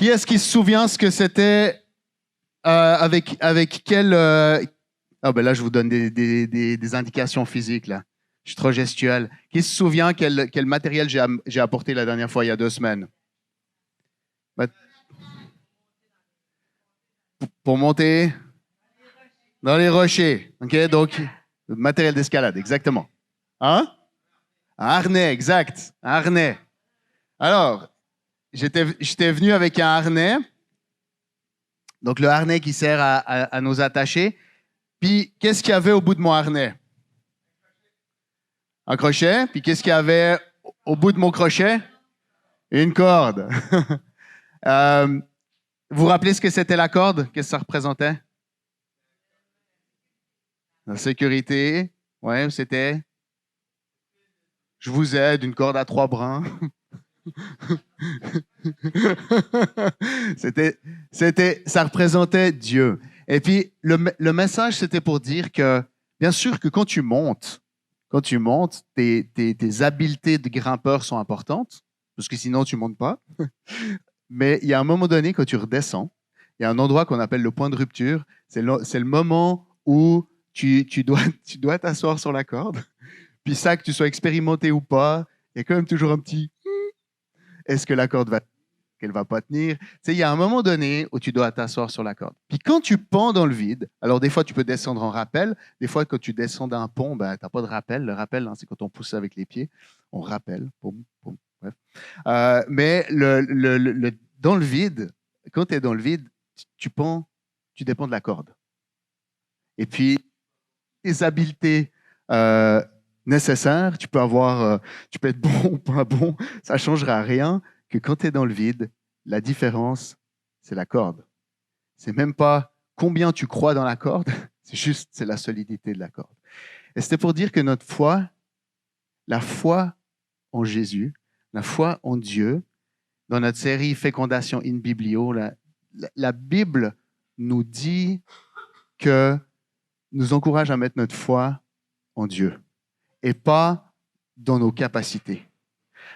Qui est-ce qui se souvient ce que c'était avec quel... Ah ben là, je vous donne des indications physiques, là. Je suis trop gestuel. Qui se souvient quel matériel j'ai apporté la dernière fois, il y a 2 semaines? Bah, pour monter dans les rochers. OK? Donc, matériel d'escalade, exactement. Hein? Un harnais, exact. Un harnais. Alors, j'étais venu avec un harnais. Donc, le harnais qui sert à nous attacher. Puis, qu'est-ce qu'il y avait au bout de mon harnais? Un crochet. Puis, qu'est-ce qu'il y avait au bout de mon crochet? Une corde. Vous vous rappelez ce que c'était la corde? Qu'est-ce que ça représentait? La sécurité. Ouais, c'était... Je vous aide, une corde à 3 brins. Ça représentait Dieu. Et puis, le message, c'était pour dire que, bien sûr que quand tu montes, tes habiletés de grimpeur sont importantes, parce que sinon, tu ne montes pas. Mais il y a un moment donné, quand tu redescends, il y a un endroit qu'on appelle le point de rupture. C'est le moment où tu dois t'asseoir sur la corde. Puis ça, que tu sois expérimenté ou pas, il y a quand même toujours un petit est-ce que la corde va qu'elle va pas tenir. Tu sais, il y a un moment donné où tu dois t'asseoir sur la corde. Puis quand tu pends dans le vide, alors des fois tu peux descendre en rappel, des fois quand tu descends d'un pont, ben, tu n'as pas de rappel. Le rappel, hein, c'est quand on pousse avec les pieds, on rappelle. Poum, poum, bref. Mais dans le vide, quand tu es dans le vide, tu pends, tu dépends de la corde. Et puis, tes habiletés nécessaires, tu peux être bon ou pas bon, ça ne changera rien que quand tu es dans le vide, la différence, c'est la corde. C'est même pas combien tu crois dans la corde, c'est la solidité de la corde. Et c'était pour dire que notre foi, la foi en Jésus, la foi en Dieu, dans notre série Fécondation in Biblio, la Bible nous dit que nous encourage à mettre notre foi en Dieu et pas dans nos capacités.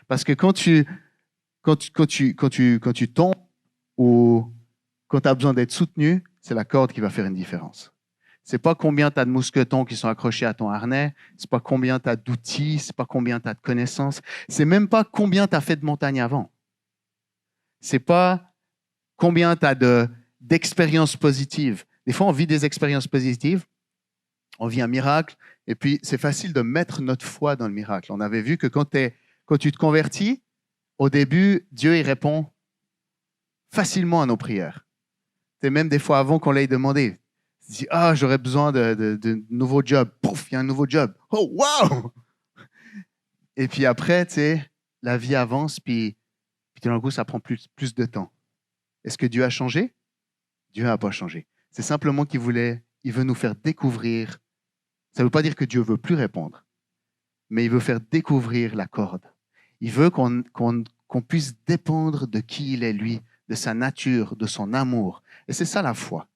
Parce que quand tu tombes ou quand tu as besoin d'être soutenu, c'est la corde qui va faire une différence. C'est pas combien tu as de mousquetons qui sont accrochés à ton harnais, c'est pas combien tu as d'outils, c'est pas combien tu as de connaissances, c'est même pas combien tu as fait de montagne avant. C'est pas combien tu as d'expériences positives. Des fois, on vit des expériences positives, on vit un miracle, et puis c'est facile de mettre notre foi dans le miracle. On avait vu que quand tu te convertis, au début, Dieu il répond facilement à nos prières. C'est même des fois avant qu'on l'ait demandé. Tu dis, j'aurais besoin de nouveau job. Pouf, il y a un nouveau job. Oh, wow! Et puis après, tu sais, la vie avance, puis tout d'un coup, ça prend plus de temps. Est-ce que Dieu a changé? Dieu n'a pas changé. C'est simplement qu'il veut nous faire découvrir. Ça ne veut pas dire que Dieu ne veut plus répondre, mais il veut faire découvrir la corde. Il veut qu'on puisse dépendre de qui il est, lui, de sa nature, de son amour. Et c'est ça la foi.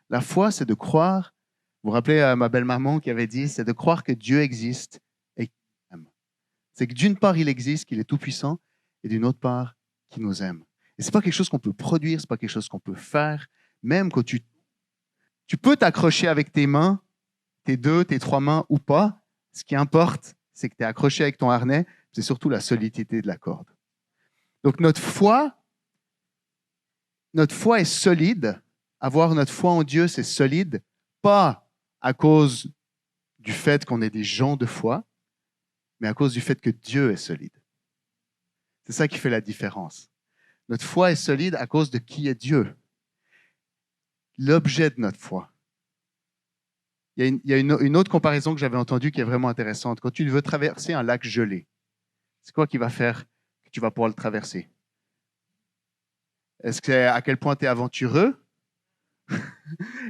La foi, c'est de croire, vous vous rappelez ma belle-maman qui avait dit, c'est de croire que Dieu existe et qu'il nous aime. C'est que d'une part, il existe, qu'il est tout-puissant, et d'une autre part, qu'il nous aime. Et ce n'est pas quelque chose qu'on peut produire, ce n'est pas quelque chose qu'on peut faire, même quand tu peux t'accrocher avec tes mains, tes 2, tes 3 mains ou pas. Ce qui importe, c'est que tu es accroché avec ton harnais, c'est surtout la solidité de la corde. Donc notre foi est solide. Avoir notre foi en Dieu, c'est solide, pas à cause du fait qu'on est des gens de foi, mais à cause du fait que Dieu est solide. C'est ça qui fait la différence. Notre foi est solide à cause de qui est Dieu. L'objet de notre foi. Il y a une autre comparaison que j'avais entendue qui est vraiment intéressante. Quand tu veux traverser un lac gelé, c'est quoi qui va faire que tu vas pouvoir le traverser? Est-ce que c'est à quel point tu es aventureux?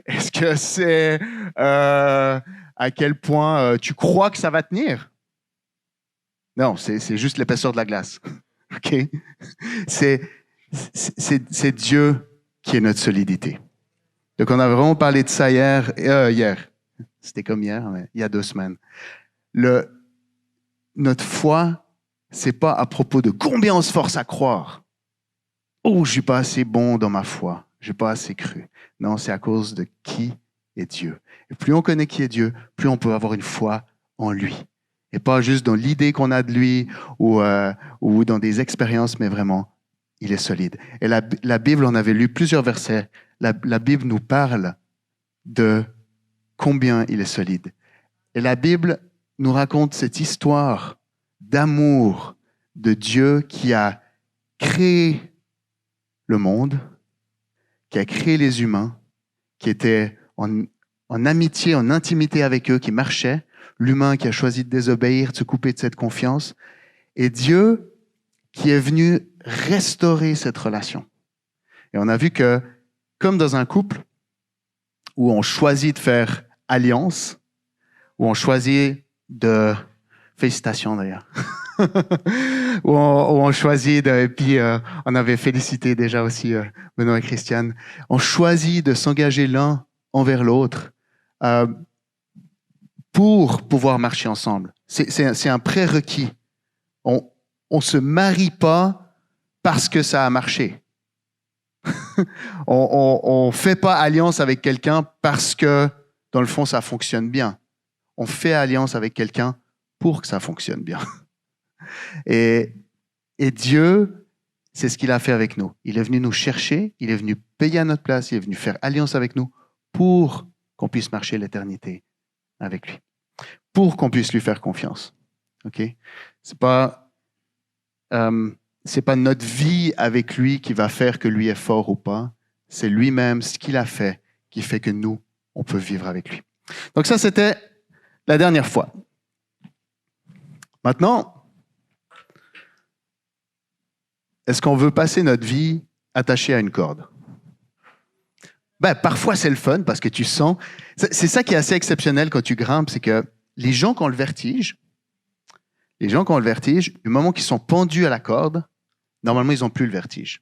Est-ce que c'est à quel point tu crois que ça va tenir? Non, c'est juste l'épaisseur de la glace. OK? C'est Dieu qui est notre solidité. Donc, on a vraiment parlé de ça hier. C'était comme hier, mais il y a 2 semaines. Notre foi, c'est pas à propos de combien on se force à croire. oh, je suis pas assez bon dans ma foi, je n'ai pas assez cru. Non, c'est à cause de qui est Dieu. Et plus on connaît qui est Dieu, plus on peut avoir une foi en lui. Et pas juste dans l'idée qu'on a de lui ou dans des expériences, mais vraiment, il est solide. Et la Bible, on avait lu plusieurs versets. La Bible nous parle de combien il est solide. Et la Bible nous raconte cette histoire d'amour de Dieu qui a créé le monde, qui a créé les humains, qui était en amitié, en intimité avec eux, qui marchait, l'humain qui a choisi de désobéir, de se couper de cette confiance, et Dieu qui est venu restaurer cette relation. Et on a vu que, comme dans un couple, où on choisit de faire alliance, où on choisit de... Félicitations d'ailleurs. où on choisit de... Et puis, on avait félicité déjà aussi Benoît et Christiane. On choisit de s'engager l'un envers l'autre pour pouvoir marcher ensemble. C'est un prérequis. On ne se marie pas parce que ça a marché. On ne fait pas alliance avec quelqu'un parce que, dans le fond, ça fonctionne bien. On fait alliance avec quelqu'un pour que ça fonctionne bien. Et Dieu, c'est ce qu'il a fait avec nous. Il est venu nous chercher, il est venu payer à notre place, il est venu faire alliance avec nous pour qu'on puisse marcher l'éternité avec lui, pour qu'on puisse lui faire confiance. Ok? C'est pas notre vie avec lui qui va faire que lui est fort ou pas. C'est lui-même, ce qu'il a fait, qui fait que nous, on peut vivre avec lui. Donc ça, c'était la dernière fois. Maintenant, est-ce qu'on veut passer notre vie attaché à une corde? Parfois, c'est le fun parce que tu sens... C'est ça qui est assez exceptionnel quand tu grimpes, c'est que les gens qui ont le vertige, du moment qu'ils sont pendus à la corde, normalement, ils n'ont plus le vertige.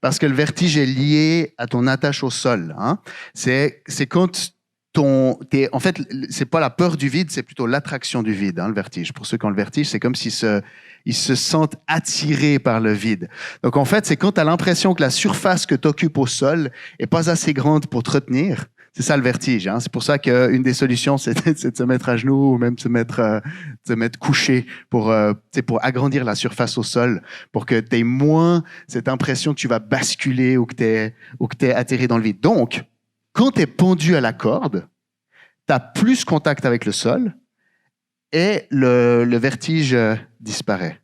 Parce que le vertige est lié à ton attache au sol. Hein. C'est quand en fait, c'est pas la peur du vide, c'est plutôt l'attraction du vide, hein, le vertige. Pour ceux qui ont le vertige, c'est comme s'ils se sentent attirés par le vide. Donc, en fait, c'est quand tu as l'impression que la surface que tu occupes au sol est pas assez grande pour te retenir. C'est ça le vertige. Hein. C'est pour ça qu'une des solutions, c'est de se mettre à genoux ou même de se mettre couché pour agrandir la surface au sol, pour que tu aies moins cette impression que tu vas basculer ou que tu es atterré dans le vide. Donc, quand tu es pendu à la corde, tu as plus contact avec le sol et le vertige disparaît.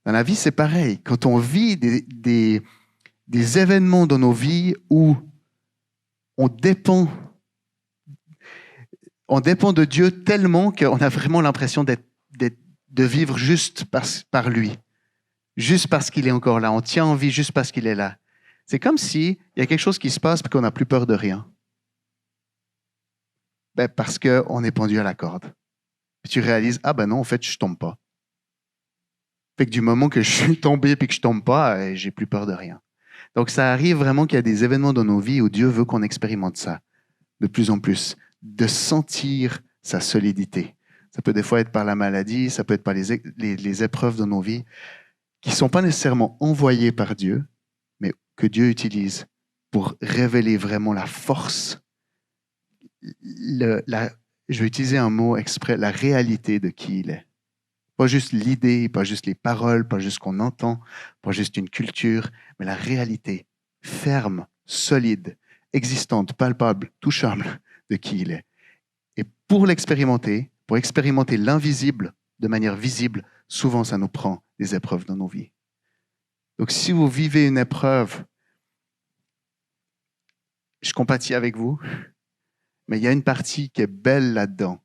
Dans la vie, c'est pareil. Quand on vit des événements dans nos vies où on dépend de Dieu tellement qu'on a vraiment l'impression de vivre juste par lui, juste parce qu'il est encore là. On tient en vie juste parce qu'il est là. C'est comme s'il y a quelque chose qui se passe et qu'on n'a plus peur de rien. Parce qu'on est pendu à la corde. Puis tu réalises, non, en fait, je tombe pas. Fait que du moment que je suis tombé et que je tombe pas, j'ai plus peur de rien. Donc ça arrive vraiment qu'il y a des événements dans nos vies où Dieu veut qu'on expérimente ça de plus en plus, de sentir sa solidité. Ça peut des fois être par la maladie, ça peut être par les épreuves de nos vies qui ne sont pas nécessairement envoyées par Dieu, mais que Dieu utilise pour révéler vraiment la force, je vais utiliser un mot exprès, la réalité de qui il est. Pas juste l'idée, pas juste les paroles, pas juste ce qu'on entend, pas juste une culture, mais la réalité ferme, solide, existante, palpable, touchable de qui il est. Et pour expérimenter l'invisible de manière visible, souvent ça nous prend des épreuves dans nos vies. Donc si vous vivez une épreuve, je compatis avec vous, mais il y a une partie qui est belle là-dedans,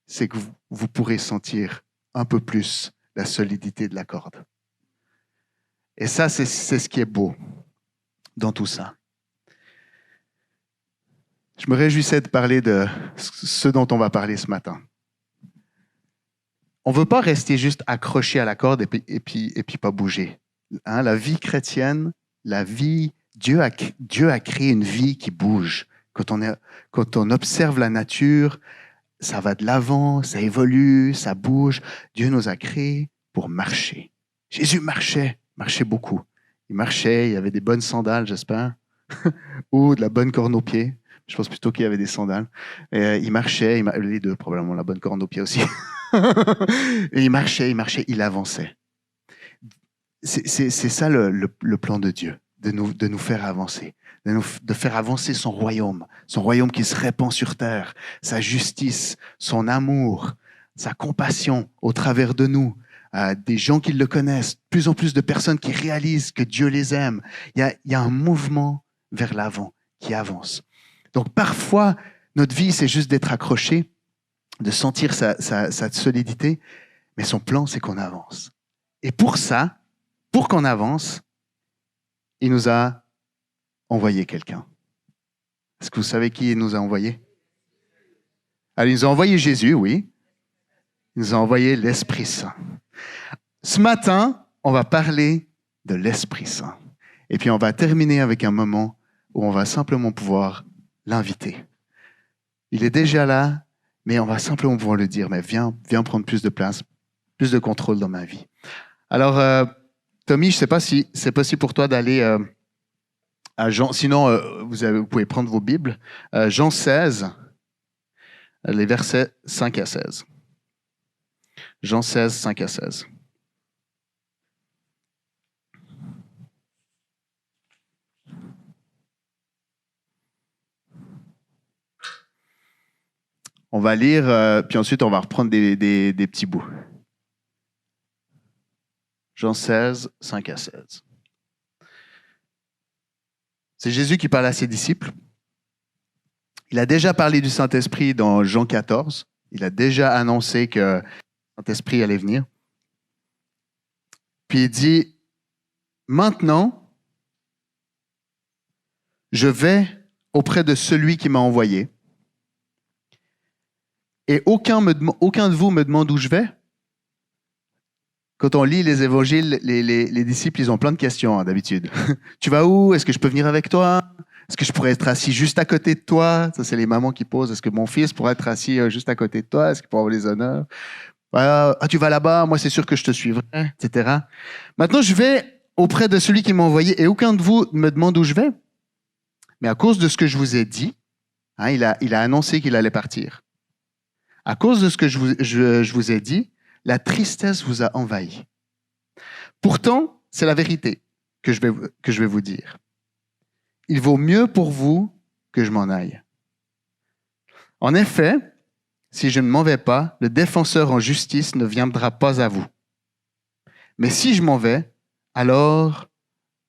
c'est que vous pourrez sentir un peu plus la solidité de la corde. Et ça, c'est ce qui est beau dans tout ça. Je me réjouissais de parler de ce dont on va parler ce matin. On ne veut pas rester juste accroché à la corde et puis pas bouger. Hein, la vie chrétienne, Dieu a créé une vie qui bouge. Quand on observe la nature, ça va de l'avant, ça évolue, ça bouge. Dieu nous a créés pour marcher. Jésus marchait beaucoup. Il marchait, il avait des bonnes sandales, j'espère, ou de la bonne corne aux pieds. Je pense plutôt qu'il y avait des sandales. Et, il marchait, les deux probablement, la bonne corne aux pieds aussi. Et il marchait, il avançait. C'est ça le plan de Dieu, de nous faire avancer, de faire avancer son royaume qui se répand sur terre, sa justice, son amour, sa compassion au travers de nous, des gens qui le connaissent, de plus en plus de personnes qui réalisent que Dieu les aime. Il y a un mouvement vers l'avant qui avance. Donc parfois, notre vie, c'est juste d'être accroché, de sentir sa solidité, mais son plan, c'est qu'on avance. Et pour ça, pour qu'on avance, il nous a envoyé quelqu'un. Est-ce que vous savez qui il nous a envoyé? Alors, il nous a envoyé Jésus, oui. Il nous a envoyé l'Esprit Saint. Ce matin, on va parler de l'Esprit Saint. Et puis, on va terminer avec un moment où on va simplement pouvoir l'inviter. Il est déjà là, mais on va simplement pouvoir lui dire, mais viens prendre plus de place, plus de contrôle dans ma vie. Alors, Tommy, je ne sais pas si c'est possible pour toi d'aller à Jean. Sinon, vous pouvez prendre vos Bibles. Jean 16, les versets 5 à 16. Jean 16, 5 à 16. On va lire, puis ensuite on va reprendre des petits bouts. Jean 16, 5 à 16. C'est Jésus qui parle à ses disciples. Il a déjà parlé du Saint-Esprit dans Jean 14. Il a déjà annoncé que le Saint-Esprit allait venir. Puis il dit, maintenant, je vais auprès de celui qui m'a envoyé. Et aucun de vous me demande où je vais. Quand on lit les évangiles, les disciples, ils ont plein de questions d'habitude. Tu vas où? Est-ce que je peux venir avec toi? Est-ce que je pourrais être assis juste à côté de toi? Ça, c'est les mamans qui posent. Est-ce que mon fils pourrait être assis juste à côté de toi? Est-ce qu'il pourrait avoir les honneurs? Ah, tu vas là-bas? Moi, c'est sûr que je te suivrai, etc. Maintenant, je vais auprès de celui qui m'a envoyé et aucun de vous me demande où je vais. Mais à cause de ce que je vous ai dit, il a annoncé qu'il allait partir. À cause de ce que je vous ai dit, la tristesse vous a envahi. Pourtant, c'est la vérité que je vais vous dire. Il vaut mieux pour vous que je m'en aille. En effet, si je ne m'en vais pas, le défenseur en justice ne viendra pas à vous. Mais si je m'en vais, alors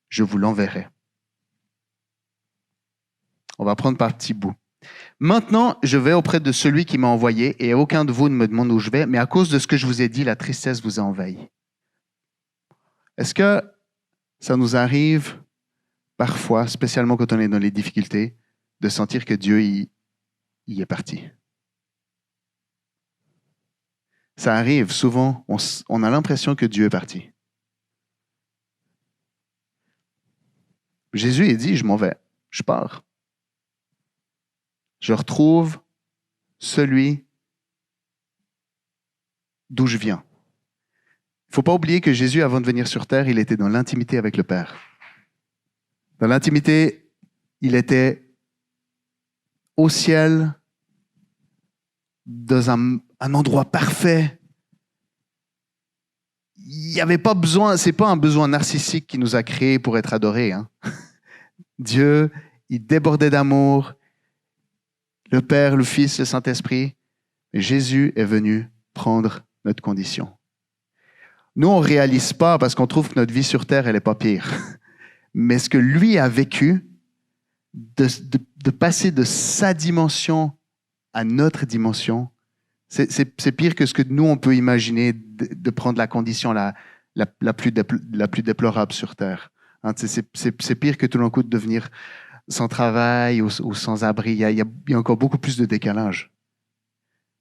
je vous l'enverrai. On va prendre par petits bouts. Maintenant, je vais auprès de celui qui m'a envoyé, et aucun de vous ne me demande où je vais, mais à cause de ce que je vous ai dit, la tristesse vous a envahi. Est-ce que ça nous arrive parfois, spécialement quand on est dans les difficultés, de sentir que Dieu y est parti? Ça arrive souvent, on a l'impression que Dieu est parti. Jésus, il dit, je m'en vais, je pars. Je retrouve celui d'où je viens. Il ne faut pas oublier que Jésus, avant de venir sur terre, il était dans l'intimité avec le Père. Dans l'intimité, il était au ciel, dans un endroit parfait. Il n'y avait pas besoin, c'est pas un besoin narcissique qui nous a créés pour être adorés. Dieu, il débordait d'amour. Le Père, le Fils, le Saint-Esprit. Et Jésus est venu prendre notre condition. Nous, on ne réalise pas parce qu'on trouve que notre vie sur terre, elle n'est pas pire. Mais ce que lui a vécu, de passer de sa dimension à notre dimension, c'est pire que ce que nous, on peut imaginer de prendre la condition la plus déplorable sur terre. C'est pire que tout d'un coup de devenir sans travail ou sans abri. Il y a encore beaucoup plus de décalage.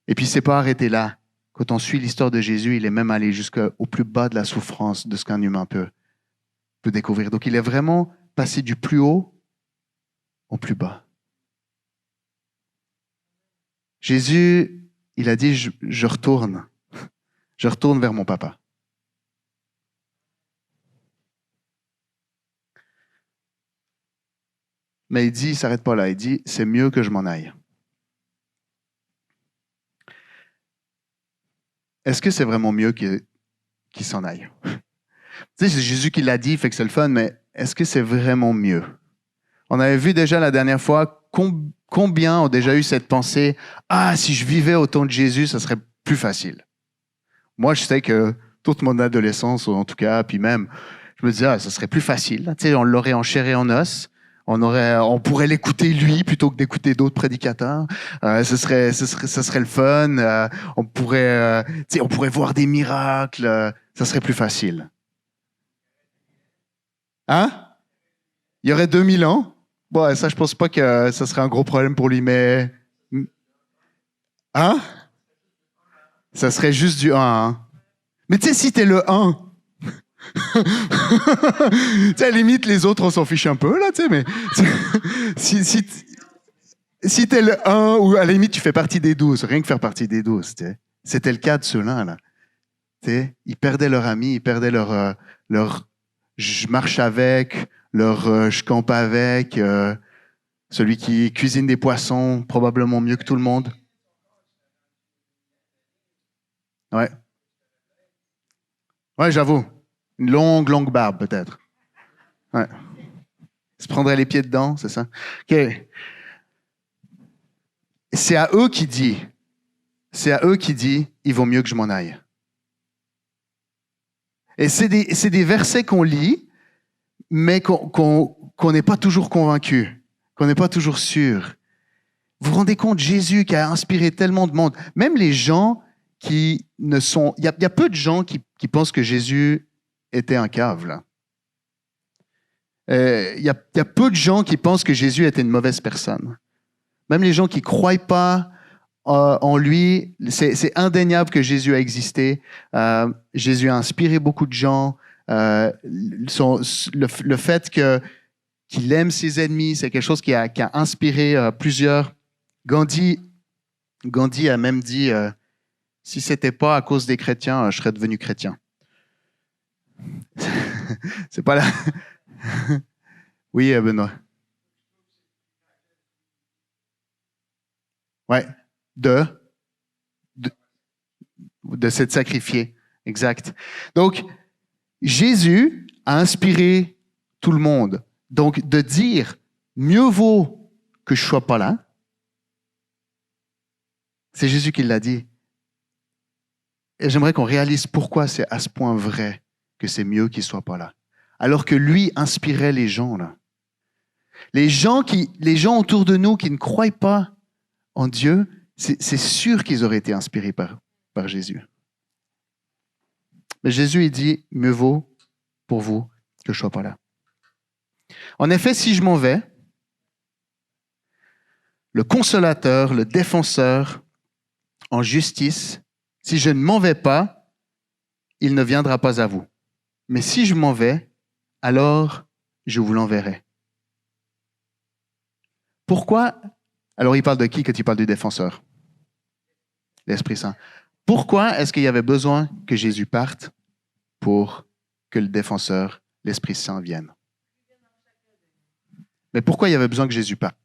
Et puis, c'est pas arrêté là. Quand on suit l'histoire de Jésus, il est même allé jusqu'au plus bas de la souffrance de ce qu'un humain peut découvrir. Donc, il est vraiment passé du plus haut au plus bas. Jésus, il a dit, je retourne. Je retourne vers mon papa. Mais il s'arrête pas là. Il dit, c'est mieux que je m'en aille. Est-ce que c'est vraiment mieux qu'il s'en aille? Tu sais, c'est Jésus qui l'a dit, fait que c'est le fun, mais est-ce que c'est vraiment mieux? On avait vu déjà la dernière fois combien ont déjà eu cette pensée, ah, si je vivais au temps de Jésus, ça serait plus facile. Moi, je sais que toute mon adolescence, en tout cas, puis même, je me disais, ah, ça serait plus facile. Tu sais, on l'aurait en chair et en os. On pourrait l'écouter lui plutôt que d'écouter d'autres prédicateurs. Ça serait le fun. On pourrait voir des miracles. Ça serait plus facile. Hein? Il y aurait 2000 ans. Bon, ça, je pense pas que ça serait un gros problème pour lui, mais... Hein? Ça serait juste du 1. Hein? Mais tu sais, si t'es le 1... tu sais, à la limite, les autres, on s'en fiche un peu, là, tu sais, mais... si t'es le 1, ou à la limite, tu fais partie des 12, rien que faire partie des 12, tu sais. C'était le cas de ceux-là, là. Tu sais, ils perdaient leur ami, ils perdaient leur je marche avec, leur je campe avec, celui qui cuisine des poissons probablement mieux que tout le monde. Ouais. Ouais, j'avoue. Une longue barbe, peut-être. Ouais. Il se prendrait les pieds dedans, c'est ça? OK. C'est à eux qui dit, il vaut mieux que je m'en aille. Et c'est des versets qu'on lit, mais qu'on n'est pas toujours convaincu, qu'on n'est pas toujours sûr. Vous vous rendez compte, Jésus qui a inspiré tellement de monde, même les gens qui ne sont... Il y a peu de gens qui pensent que Jésus était un cave, là. Il y a peu de gens qui pensent que Jésus était une mauvaise personne. Même les gens qui ne croient pas en lui, c'est indéniable que Jésus a existé. Jésus a inspiré beaucoup de gens. Le fait qu'il aime ses ennemis, c'est quelque chose qui a inspiré plusieurs. Gandhi a même dit, si ce n'était pas à cause des chrétiens, je serais devenu chrétien. C'est pas là. Oui, Benoît. Ouais. De s'être sacrifié. Exact. Donc, Jésus a inspiré tout le monde. Donc, de dire, mieux vaut que je ne sois pas là, c'est Jésus qui l'a dit. Et j'aimerais qu'on réalise pourquoi c'est à ce point vrai que c'est mieux qu'il ne soit pas là. Alors que lui inspirait les gens, là. Les gens autour de nous qui ne croient pas en Dieu, c'est sûr qu'ils auraient été inspirés par Jésus. Mais Jésus, il dit, mieux vaut pour vous que je ne sois pas là. En effet, si je m'en vais, le consolateur, le défenseur en justice, si je ne m'en vais pas, il ne viendra pas à vous. Mais si je m'en vais, alors je vous l'enverrai. Pourquoi? Alors, il parle de qui quand il parle du défenseur? L'Esprit Saint. Pourquoi est-ce qu'il y avait besoin que Jésus parte pour que le défenseur, l'Esprit Saint, vienne? Mais pourquoi il y avait besoin que Jésus parte?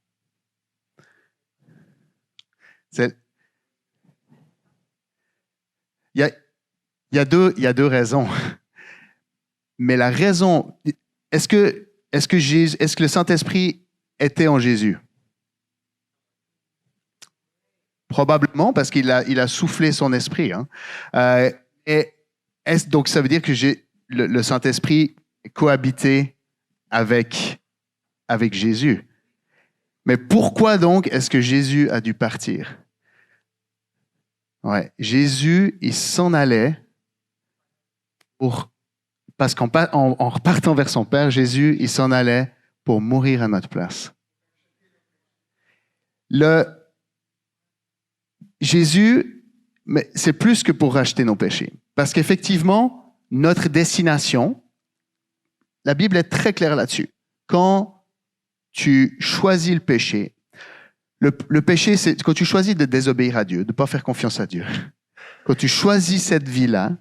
Il y a deux raisons. Mais la raison, est-ce que le Saint-Esprit était en Jésus? Probablement, parce qu'il a soufflé son esprit. Hein. Donc, ça veut dire que le Saint-Esprit cohabitait avec Jésus. Mais pourquoi donc est-ce que Jésus a dû partir? Ouais, Jésus, il s'en allait parce qu'en repartant vers son Père, Jésus, il s'en allait pour mourir à notre place. Jésus, mais c'est plus que pour racheter nos péchés. Parce qu'effectivement, notre destination, la Bible est très claire là-dessus. Quand tu choisis le péché, le péché, c'est quand tu choisis de désobéir à Dieu, de ne pas faire confiance à Dieu. Quand tu choisis cette vie-là,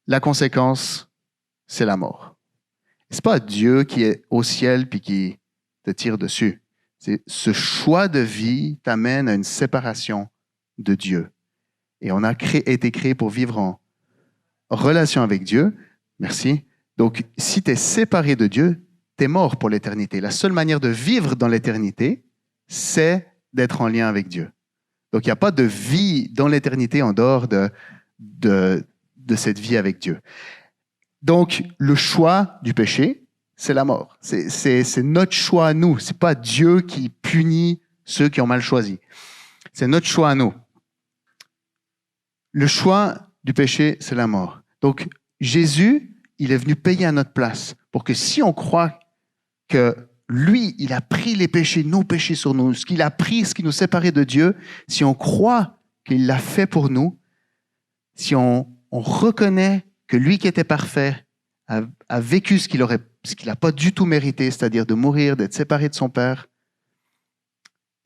la conséquence, c'est la mort. C'est pas Dieu qui est au ciel puis qui te tire dessus. Ce choix de vie t'amène à une séparation de Dieu. Et on a été créé pour vivre en relation avec Dieu. Merci. Donc, si tu es séparé de Dieu, tu es mort pour l'éternité. La seule manière de vivre dans l'éternité, c'est d'être en lien avec Dieu. Donc, il n'y a pas de vie dans l'éternité en dehors de cette vie avec Dieu. Donc, le choix du péché, c'est la mort. C'est notre choix à nous. Ce n'est pas Dieu qui punit ceux qui ont mal choisi. C'est notre choix à nous. Le choix du péché, c'est la mort. Donc, Jésus, il est venu payer à notre place pour que si on croit que lui, il a pris les péchés, nos péchés sur nous, ce qu'il a pris, ce qui nous séparait de Dieu, si on croit qu'il l'a fait pour nous, si on reconnaît que lui qui était parfait a vécu ce qu'il n'a pas du tout mérité, c'est-à-dire de mourir, d'être séparé de son Père,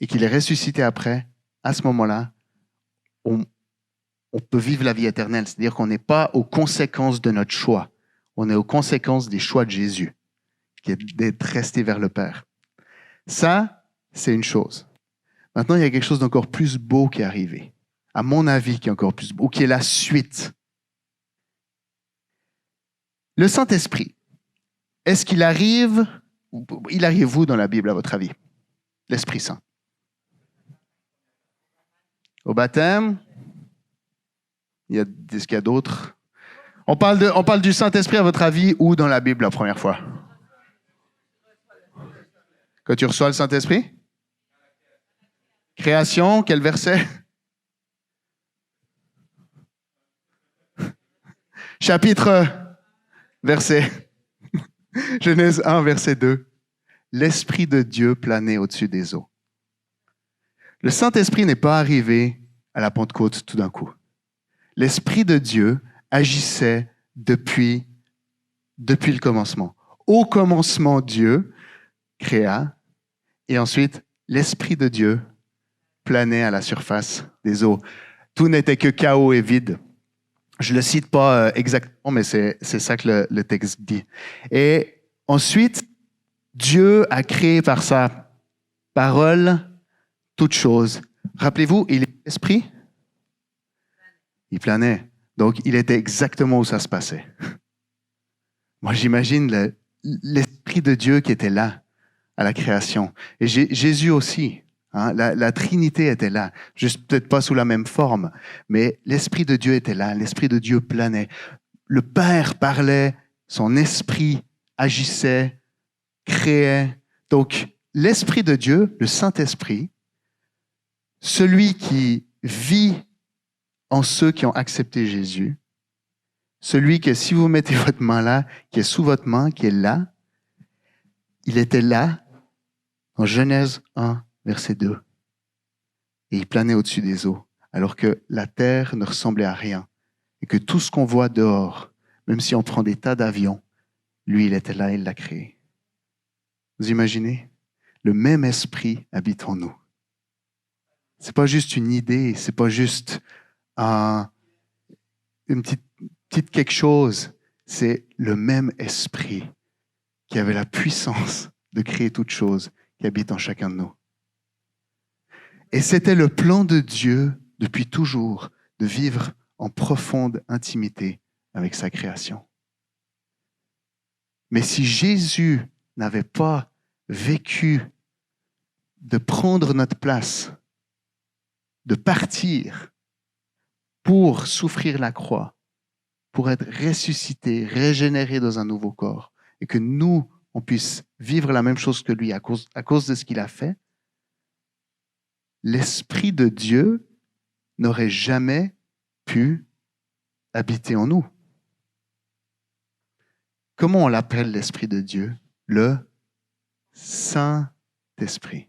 et qu'il est ressuscité après, à ce moment-là, on peut vivre la vie éternelle. C'est-à-dire qu'on n'est pas aux conséquences de notre choix. On est aux conséquences des choix de Jésus, qui est d'être resté vers le Père. Ça, c'est une chose. Maintenant, il y a quelque chose d'encore plus beau qui est arrivé. À mon avis, qui est encore plus beau, qui est la suite. Le Saint-Esprit, est-ce qu'il arrive où dans la Bible, à votre avis? L'Esprit Saint. Au baptême? Est-ce qu'il y a d'autres? On parle du Saint-Esprit, à votre avis, où dans la Bible la première fois? Quand tu reçois le Saint-Esprit? Création, quel verset? Chapitre, verset. Genèse 1, verset 2. L'Esprit de Dieu planait au-dessus des eaux. Le Saint-Esprit n'est pas arrivé à la Pentecôte tout d'un coup. L'Esprit de Dieu agissait depuis le commencement. Au commencement, Dieu créa, et ensuite, l'Esprit de Dieu planait à la surface des eaux. Tout n'était que chaos et vide. Je ne le cite pas exactement, mais c'est ça que le texte dit. Et ensuite, Dieu a créé par sa parole toutes choses. Rappelez-vous, il est esprit. Il planait. Donc, il était exactement où ça se passait. Moi, j'imagine l'Esprit de Dieu qui était là à la création. Et Jésus aussi. Hein, la Trinité était là. Juste peut-être pas sous la même forme, mais l'Esprit de Dieu était là. L'Esprit de Dieu planait. Le Père parlait, son Esprit agissait, créait. Donc, l'Esprit de Dieu, le Saint-Esprit, celui qui vit en ceux qui ont accepté Jésus, celui que si vous mettez votre main là, qui est sous votre main, qui est là, il était là en Genèse 1, verset 2. Et il planait au-dessus des eaux, alors que la terre ne ressemblait à rien. Et que tout ce qu'on voit dehors, même si on prend des tas d'avions, lui, il était là, il l'a créé. Vous imaginez? Le même esprit habite en nous. C'est pas juste une idée, c'est pas juste une petite quelque chose. C'est le même esprit qui avait la puissance de créer toute chose qui habite en chacun de nous. Et c'était le plan de Dieu depuis toujours de vivre en profonde intimité avec sa création. Mais si Jésus n'avait pas vécu de prendre notre place, de partir pour souffrir la croix, pour être ressuscité, régénéré dans un nouveau corps, et que nous, on puisse vivre la même chose que lui à cause de ce qu'il a fait, l'Esprit de Dieu n'aurait jamais pu habiter en nous. Comment on l'appelle l'Esprit de Dieu? Le Saint-Esprit.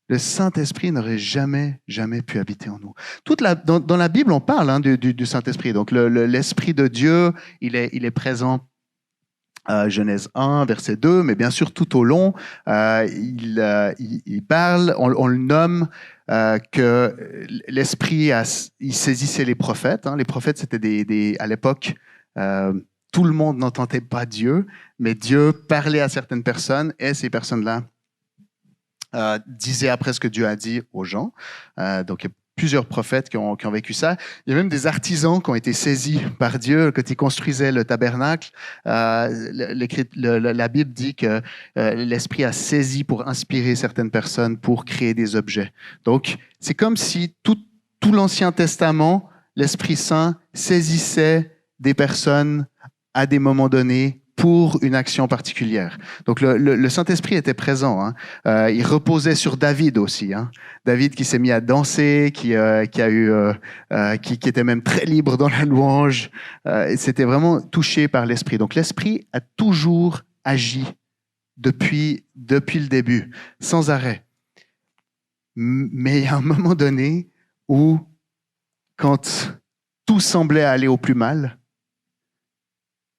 Le Saint-Esprit n'aurait jamais pu habiter en nous. Dans la Bible, on parle du Saint-Esprit. Donc l'Esprit de Dieu, il est présent Genèse 1, verset 2, mais bien sûr tout au long, il parle, on le nomme que l'Esprit, il saisissait les prophètes. Hein. Les prophètes, c'était à l'époque, tout le monde n'entendait pas Dieu, mais Dieu parlait à certaines personnes et ces personnes-là disaient après ce que Dieu a dit aux gens. Donc, il y a plusieurs prophètes qui ont vécu ça. Il y a même des artisans qui ont été saisis par Dieu quand ils construisaient le tabernacle. La Bible dit que l'Esprit a saisi pour inspirer certaines personnes pour créer des objets. Donc, c'est comme si tout l'Ancien Testament, l'Esprit Saint saisissait des personnes à des moments donnés pour une action particulière. Donc le Saint-Esprit était présent. Hein. Il reposait sur David aussi. Hein. David qui s'est mis à danser, qui était même très libre dans la louange. C'était vraiment touché par l'Esprit. Donc l'Esprit a toujours agi depuis le début, sans arrêt. Mais il y a un moment donné où, quand tout semblait aller au plus mal,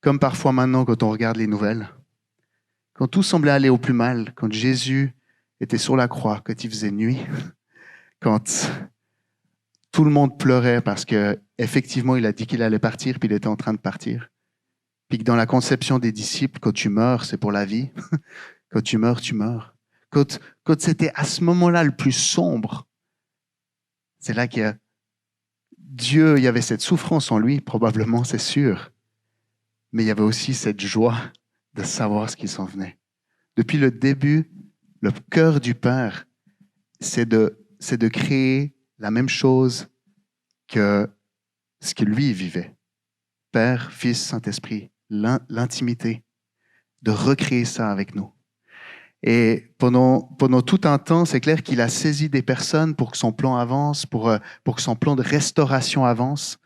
comme parfois maintenant quand on regarde les nouvelles, quand tout semblait aller au plus mal, quand Jésus était sur la croix, quand il faisait nuit, quand tout le monde pleurait parce que effectivement il a dit qu'il allait partir, puis il était en train de partir, puis que dans la conception des disciples, quand tu meurs, c'est pour la vie, quand tu meurs, tu meurs. Quand c'était à ce moment-là le plus sombre, c'est là qu'il y a Dieu, il y avait cette souffrance en lui, probablement, c'est sûr. Mais il y avait aussi cette joie de savoir ce qui s'en venait. Depuis le début, le cœur du Père, c'est de créer la même chose que ce que lui vivait. Père, Fils, Saint-Esprit, l'intimité, de recréer ça avec nous. Et pendant tout un temps, c'est clair qu'il a saisi des personnes pour que son plan avance, pour que son plan de restauration avance,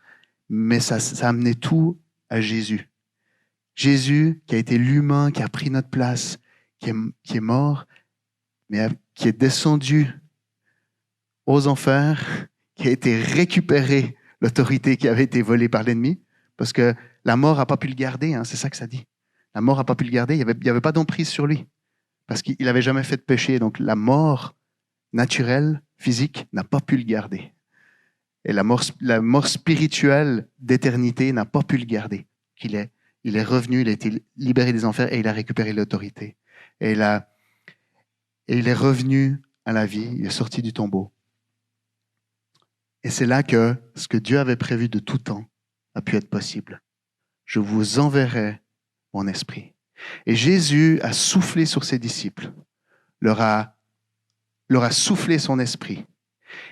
mais ça amenait tout à Jésus. Jésus, qui a été l'humain, qui a pris notre place, qui est mort, mais qui est descendu aux enfers, qui a été récupéré l'autorité qui avait été volée par l'ennemi, parce que la mort n'a pas pu le garder, hein, c'est ça que ça dit. La mort n'a pas pu le garder, il n'y avait pas d'emprise sur lui, parce qu'il n'avait jamais fait de péché. Donc la mort naturelle, physique, n'a pas pu le garder. Et la mort spirituelle d'éternité n'a pas pu le garder. Il est revenu, il a été libéré des enfers et il a récupéré l'autorité. Et il est revenu à la vie, il est sorti du tombeau. Et c'est là que ce que Dieu avait prévu de tout temps a pu être possible. Je vous enverrai mon esprit. Et Jésus a soufflé sur ses disciples, leur a soufflé son esprit.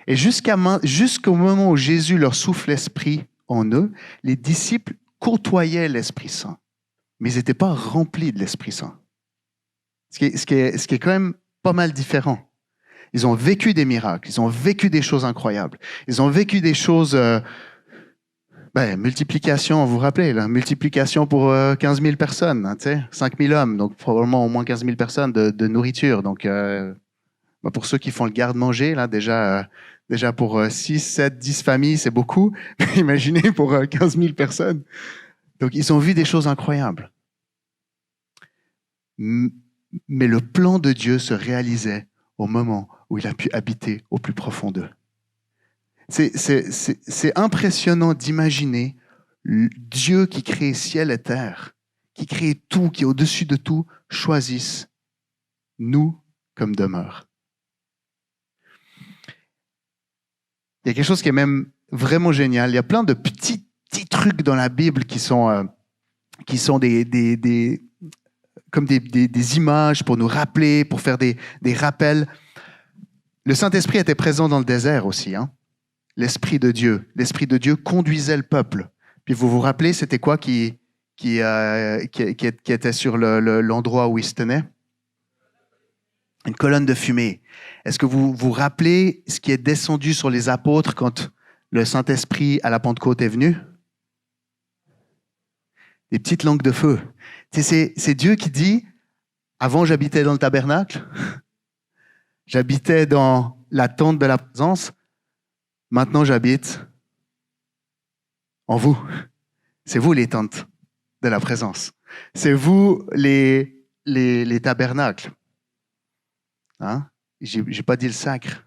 Et jusqu'au moment où Jésus leur souffle l'esprit en eux, les disciples côtoyaient l'Esprit Saint, mais ils n'étaient pas remplis de l'Esprit Saint. Ce qui est quand même pas mal différent. Ils ont vécu des miracles, ils ont vécu des choses incroyables, ils ont vécu des choses... multiplication, vous vous rappelez, là, multiplication pour 15 000 personnes, hein, 5 000 hommes, donc probablement au moins 15 000 personnes de nourriture. Donc, pour ceux qui font le garde-manger, là, déjà pour 6, 7, 10 familles, c'est beaucoup. Imaginez pour 15 000 personnes. Donc, ils ont vu des choses incroyables. Mais le plan de Dieu se réalisait au moment où il a pu habiter au plus profond d'eux. C'est impressionnant d'imaginer Dieu qui crée ciel et terre, qui crée tout, qui est au-dessus de tout, choisisse nous comme demeure. Il y a quelque chose qui est même vraiment génial. Il y a plein de petits trucs dans la Bible qui sont comme des images pour nous rappeler, pour faire des rappels. Le Saint-Esprit était présent dans le désert aussi, hein. L'Esprit de Dieu conduisait le peuple. Puis vous vous rappelez, c'était quoi qui était sur l'endroit où il se tenait? Une colonne de fumée. Est-ce que vous vous rappelez ce qui est descendu sur les apôtres quand le Saint-Esprit à la Pentecôte est venu? Des petites langues de feu. C'est Dieu qui dit, avant j'habitais dans le tabernacle, j'habitais dans la tente de la présence, maintenant j'habite en vous. C'est vous les tentes de la présence. C'est vous les tabernacles. Hein? J'ai pas dit le sacre.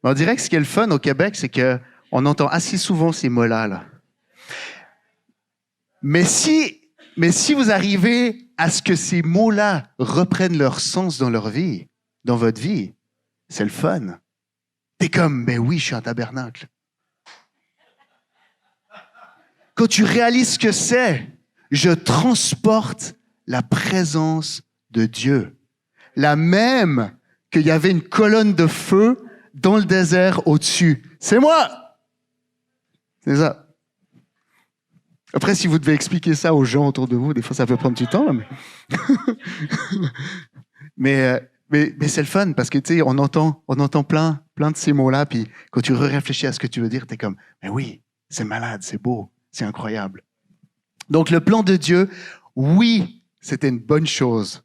Mais on dirait que ce qui est le fun au Québec, c'est qu'on entend assez souvent ces mots-là. Là. Mais si vous arrivez à ce que ces mots-là reprennent leur sens dans leur vie, dans votre vie, c'est le fun. T'es comme, ben oui, je suis un tabernacle. Quand tu réalises ce que c'est, je transporte la présence de Dieu. La même qu'il y avait une colonne de feu dans le désert au-dessus. C'est moi! C'est ça. Après, si vous devez expliquer ça aux gens autour de vous, des fois ça peut prendre du temps. Mais c'est le fun parce que tu sais, on entend plein de ces mots-là, puis quand tu réfléchis à ce que tu veux dire, t'es comme, mais oui, c'est malade, c'est beau, c'est incroyable. Donc le plan de Dieu, oui, c'était une bonne chose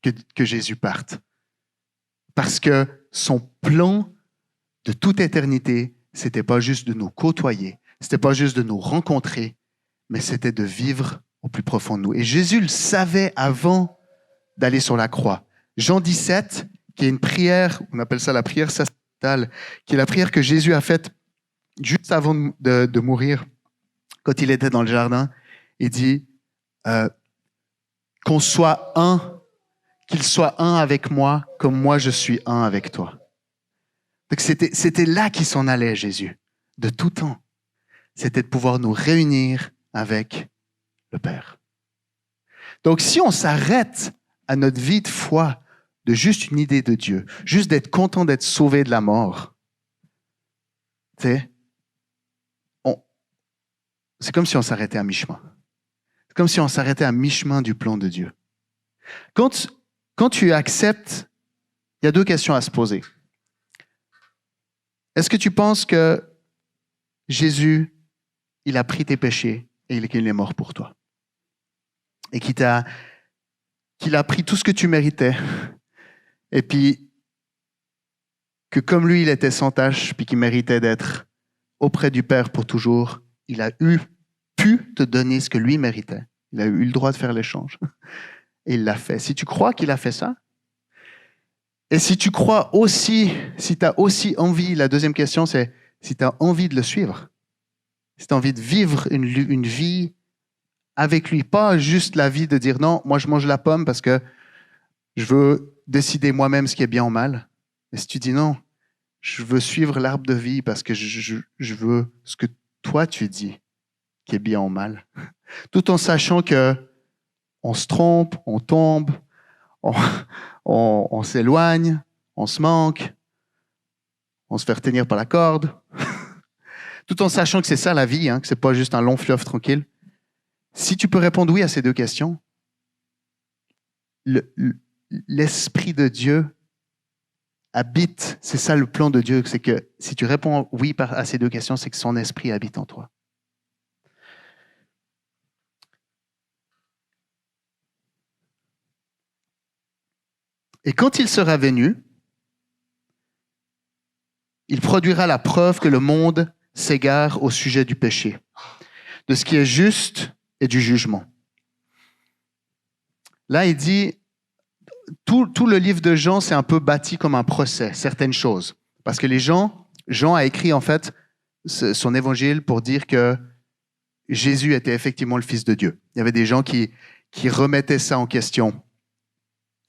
que Jésus parte. Parce que son plan de toute éternité, c'était pas juste de nous côtoyer, c'était pas juste de nous rencontrer, mais c'était de vivre au plus profond de nous. Et Jésus le savait avant d'aller sur la croix. Jean 17, qui est une prière, on appelle ça la prière sacerdotale, qui est la prière que Jésus a faite juste avant de mourir, quand il était dans le jardin. Il dit qu'on soit un, qu'il soit un avec moi, comme moi je suis un avec toi. Donc c'était là qu'il s'en allait, Jésus, de tout temps. C'était de pouvoir nous réunir avec le Père. Donc, si on s'arrête à notre vie de foi de juste une idée de Dieu, juste d'être content d'être sauvé de la mort, c'est comme si on s'arrêtait à mi-chemin. C'est comme si on s'arrêtait à mi-chemin du plan de Dieu. Quand tu acceptes, il y a deux questions à se poser. Est-ce que tu penses que Jésus, il a pris tes péchés et qu'il est mort pour toi? Et qu'il a pris tout ce que tu méritais, et puis que comme lui, il était sans tache, puis qu'il méritait d'être auprès du Père pour toujours, il a pu te donner ce que lui méritait. Il a eu le droit de faire l'échange. Et il l'a fait. Si tu crois qu'il a fait ça, et si tu crois aussi, si tu as aussi envie, la deuxième question, c'est si tu as envie de le suivre, si tu as envie de vivre une vie avec lui, pas juste la vie de dire non, moi je mange la pomme parce que je veux décider moi-même ce qui est bien ou mal. Mais si tu dis non, je veux suivre l'arbre de vie parce que je veux ce que toi tu dis qui est bien ou mal, tout en sachant que on se trompe, on tombe, on s'éloigne, on se manque, on se fait retenir par la corde, tout en sachant que c'est ça la vie, que c'est pas juste un long fleuve tranquille. Si tu peux répondre oui à ces deux questions, l'Esprit de Dieu habite, c'est ça le plan de Dieu, c'est que si tu réponds oui à ces deux questions, c'est que son Esprit habite en toi. Et quand il sera venu, il produira la preuve que le monde s'égare au sujet du péché, de ce qui est juste et du jugement. Là, il dit, tout le livre de Jean, c'est un peu bâti comme un procès, certaines choses. Parce que Jean a écrit en fait son évangile pour dire que Jésus était effectivement le Fils de Dieu. Il y avait des gens qui remettaient ça en question.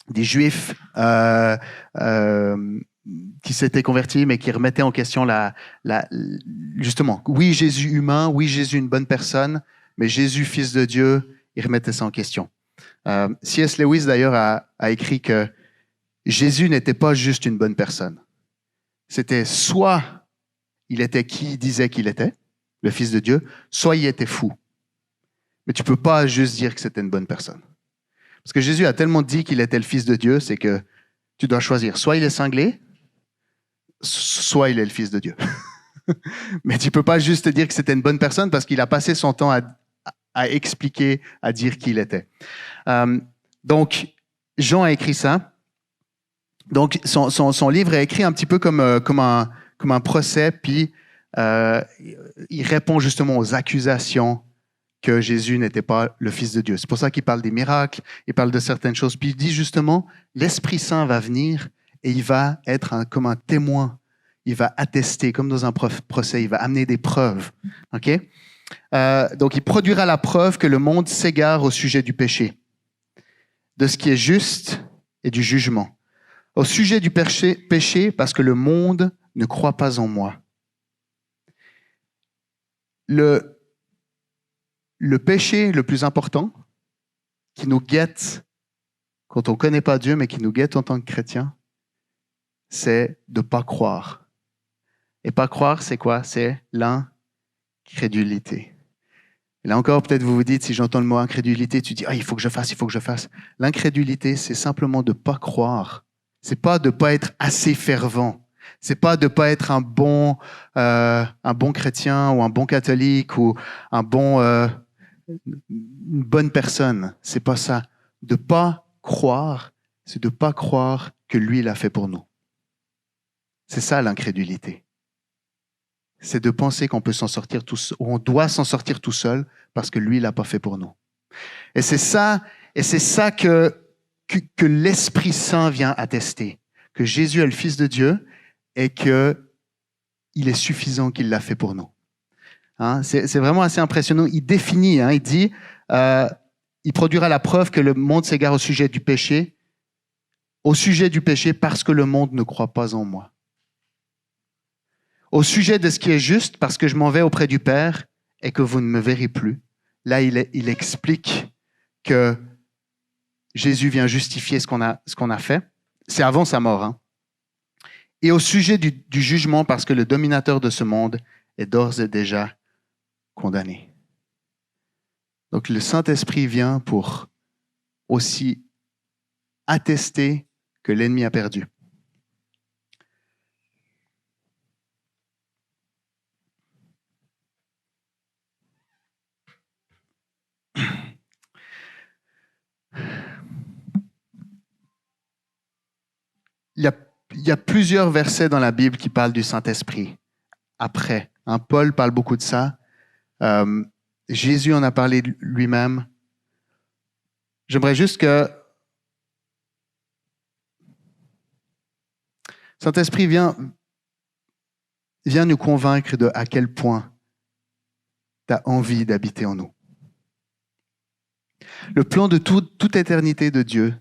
Des Juifs qui s'étaient convertis, mais qui remettaient en question justement, oui, Jésus humain, oui, Jésus une bonne personne, mais Jésus, Fils de Dieu, il remettait ça en question. C.S. Lewis, d'ailleurs, a écrit que Jésus n'était pas juste une bonne personne. C'était soit il était qui il disait qu'il était, le Fils de Dieu, soit il était fou. Mais tu ne peux pas juste dire que c'était une bonne personne. Parce que Jésus a tellement dit qu'il était le Fils de Dieu, c'est que tu dois choisir. Soit il est cinglé, soit il est le Fils de Dieu. Mais tu ne peux pas juste dire que c'était une bonne personne parce qu'il a passé son temps à expliquer, à dire qui il était. Donc, Jean a écrit ça. Donc, son livre est écrit un petit peu comme un procès, puis il répond justement aux accusations que Jésus n'était pas le Fils de Dieu. C'est pour ça qu'il parle des miracles, il parle de certaines choses. Puis il dit justement, l'Esprit Saint va venir et il va être comme un témoin. Il va attester, comme dans un procès, il va amener des preuves. OK? Donc, il produira la preuve que le monde s'égare au sujet du péché, de ce qui est juste et du jugement. Au sujet du péché, parce que le monde ne croit pas en moi. Le péché le plus important qui nous guette quand on ne connaît pas Dieu, mais qui nous guette en tant que chrétien, c'est de ne pas croire. Et pas croire, c'est quoi? C'est l'incrédulité. Et là encore, peut-être vous vous dites, si j'entends le mot incrédulité, tu dis, il faut que je fasse, il faut que je fasse. L'incrédulité, c'est simplement de ne pas croire. C'est pas de ne pas être assez fervent. C'est pas de ne pas être un bon chrétien ou un bon catholique ou une bonne personne. C'est pas ça. De pas croire, c'est de pas croire que lui l'a fait pour nous. C'est ça l'incrédulité. C'est de penser qu'on peut s'en sortir ou on doit s'en sortir tout seul parce que lui l'a pas fait pour nous. Et c'est ça que l'Esprit Saint vient attester, que Jésus est le Fils de Dieu et que il est suffisant qu'il l'a fait pour nous. Hein, c'est vraiment assez impressionnant. Il définit, il dit, il produira la preuve que le monde s'égare au sujet du péché parce que le monde ne croit pas en moi. Au sujet de ce qui est juste, parce que je m'en vais auprès du Père et que vous ne me verrez plus. Là, il explique que Jésus vient justifier ce qu'on a fait. C'est avant sa mort. Hein. Et au sujet du jugement, parce que le dominateur de ce monde est d'ores et déjà condamné. Donc le Saint-Esprit vient pour aussi attester que l'ennemi a perdu. Il y a plusieurs versets dans la Bible qui parlent du Saint-Esprit. Après, Paul parle beaucoup de ça. Jésus en a parlé lui-même. J'aimerais juste que Saint-Esprit vient nous convaincre de à quel point tu as envie d'habiter en nous. Le plan de toute éternité de Dieu,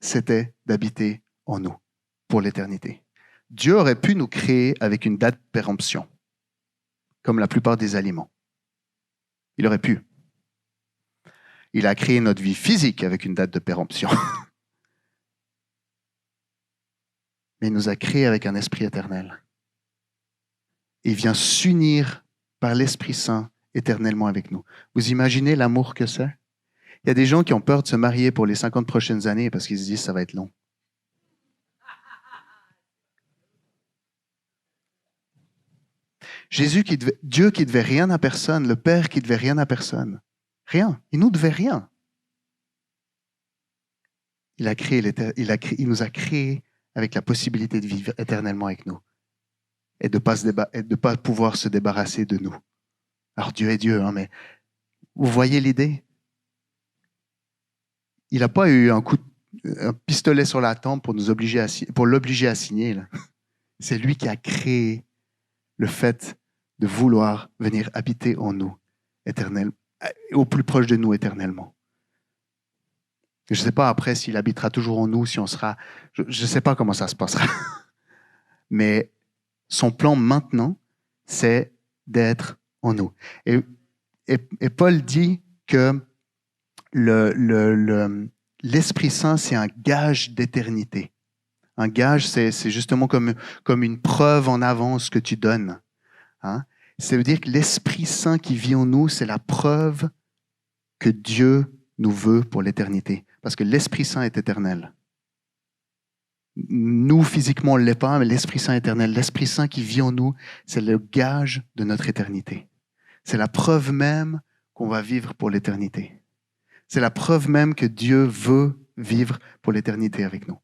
c'était d'habiter en nous pour l'éternité. Dieu aurait pu nous créer avec une date de péremption, comme la plupart des aliments. Il aurait pu. Il a créé notre vie physique avec une date de péremption. Mais il nous a créés avec un esprit éternel. Et il vient s'unir par l'Esprit Saint éternellement avec nous. Vous imaginez l'amour que c'est? Il y a des gens qui ont peur de se marier pour les 50 prochaines années parce qu'ils se disent que ça va être long. Dieu qui devait rien à personne, le Père qui devait rien à personne. Rien. Il nous devait rien. Il nous a créés avec la possibilité de vivre éternellement avec nous et de pas pouvoir se débarrasser de nous. Alors Dieu est Dieu, mais vous voyez l'idée? Il n'a pas eu un pistolet sur la tempe pour l'obliger à signer. Là. C'est lui qui a créé le fait de vouloir venir habiter en nous éternellement, au plus proche de nous éternellement. Je ne sais pas après s'il habitera toujours en nous, si on sera... Je ne sais pas comment ça se passera. Mais son plan maintenant, c'est d'être en nous. Et Paul dit que l'Esprit Saint, c'est un gage d'éternité. Un gage, c'est justement comme une preuve en avance que tu donnes. Hein? Ça veut dire que l'Esprit Saint qui vit en nous, c'est la preuve que Dieu nous veut pour l'éternité. Parce que l'Esprit Saint est éternel. Nous, physiquement, on ne l'est pas, mais l'Esprit Saint est éternel. L'Esprit Saint qui vit en nous, c'est le gage de notre éternité. C'est la preuve même qu'on va vivre pour l'éternité. C'est la preuve même que Dieu veut vivre pour l'éternité avec nous.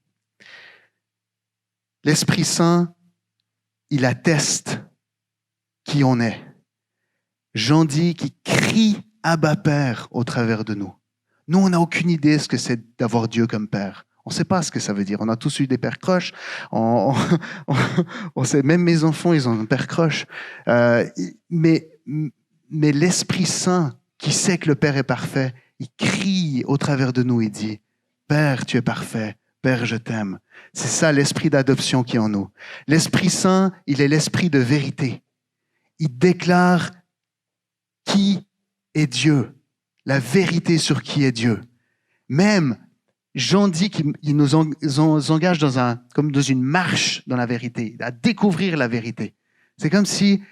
L'Esprit Saint, il atteste qui on est. Jean dit qu'il crie Abba Père au travers de nous. Nous, on n'a aucune idée de ce que c'est d'avoir Dieu comme Père. On ne sait pas ce que ça veut dire. On a tous eu des pères croches. On sait, même mes enfants, ils ont un père croche. Mais Mais l'Esprit Saint, qui sait que le Père est parfait, il crie au travers de nous et dit, « Père, tu es parfait. Père, je t'aime. » C'est ça l'esprit d'adoption qui est en nous. L'Esprit Saint, il est l'esprit de vérité. Il déclare qui est Dieu, la vérité sur qui est Dieu. Même Jean dit qu'il nous engage comme dans une marche dans la vérité, à découvrir la vérité. C'est comme si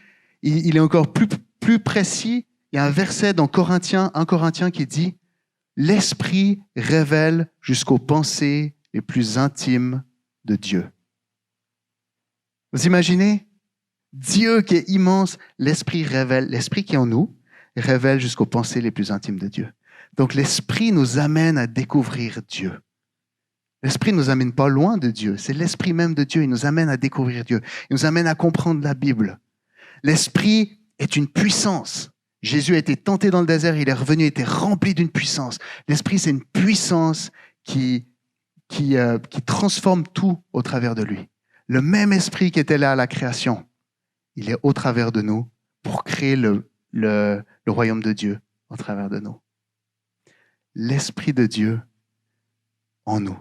il est encore plus précis. Il y a un verset dans 1 Corinthiens qui dit « L'Esprit révèle jusqu'aux pensées les plus intimes de Dieu. » Vous imaginez? Dieu qui est immense, l'Esprit révèle, l'Esprit qui est en nous, révèle jusqu'aux pensées les plus intimes de Dieu. Donc l'Esprit nous amène à découvrir Dieu. L'Esprit ne nous amène pas loin de Dieu, c'est l'Esprit même de Dieu, il nous amène à découvrir Dieu, il nous amène à comprendre la Bible. L'Esprit est une puissance. Jésus a été tenté dans le désert, il est revenu, il était rempli d'une puissance. L'Esprit, c'est une puissance qui transforme tout au travers de lui. Le même Esprit qui était là à la création, il est au travers de nous pour créer le royaume de Dieu au travers de nous. L'Esprit de Dieu en nous.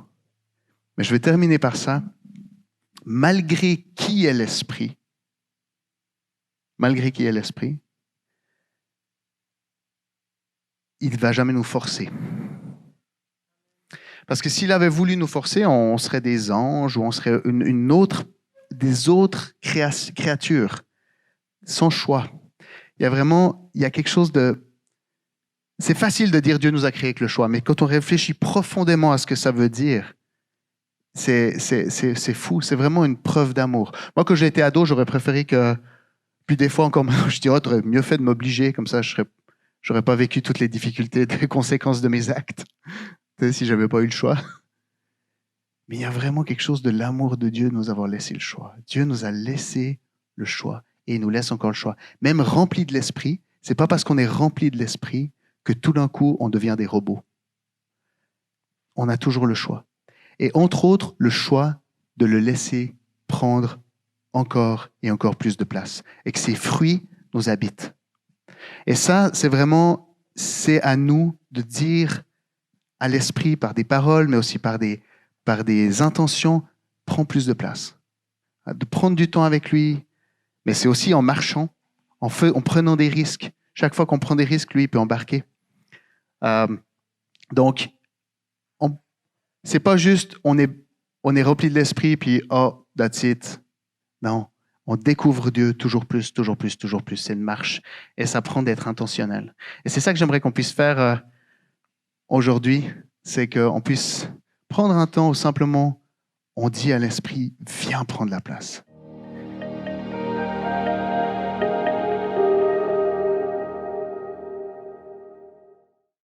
Mais je vais terminer par ça. Malgré qui est l'Esprit, il ne va jamais nous forcer. Parce que s'il avait voulu nous forcer, on serait des anges ou on serait des autres créatures, sans choix. Il y a quelque chose de... C'est facile de dire Dieu nous a créés avec le choix, mais quand on réfléchit profondément à ce que ça veut dire, c'est fou, c'est vraiment une preuve d'amour. Moi, quand j'étais ado, j'aurais préféré que... Puis des fois encore maintenant, je dis, tu aurais mieux fait de m'obliger, comme ça je n'aurais pas vécu toutes les difficultés, les conséquences de mes actes, si je n'avais pas eu le choix. Mais il y a vraiment quelque chose de l'amour de Dieu de nous avoir laissé le choix. Dieu nous a laissé le choix et il nous laisse encore le choix. Même rempli de l'Esprit, c'est pas parce qu'on est rempli de l'Esprit que tout d'un coup on devient des robots. On a toujours le choix. Et entre autres, le choix de le laisser prendre encore et encore plus de place et que ses fruits nous habitent. Et ça, c'est à nous de dire à l'Esprit par des paroles, mais aussi par des intentions, prends plus de place. De prendre du temps avec lui, mais c'est aussi en marchant, en prenant des risques. Chaque fois qu'on prend des risques, lui, il peut embarquer. Donc, c'est pas juste on est rempli de l'Esprit, puis oh, that's it. Non, on découvre Dieu toujours plus, toujours plus, toujours plus. C'est une marche et ça prend d'être intentionnel. Et c'est ça que j'aimerais qu'on puisse faire aujourd'hui, c'est qu'on puisse prendre un temps où simplement on dit à l'Esprit, viens prendre la place.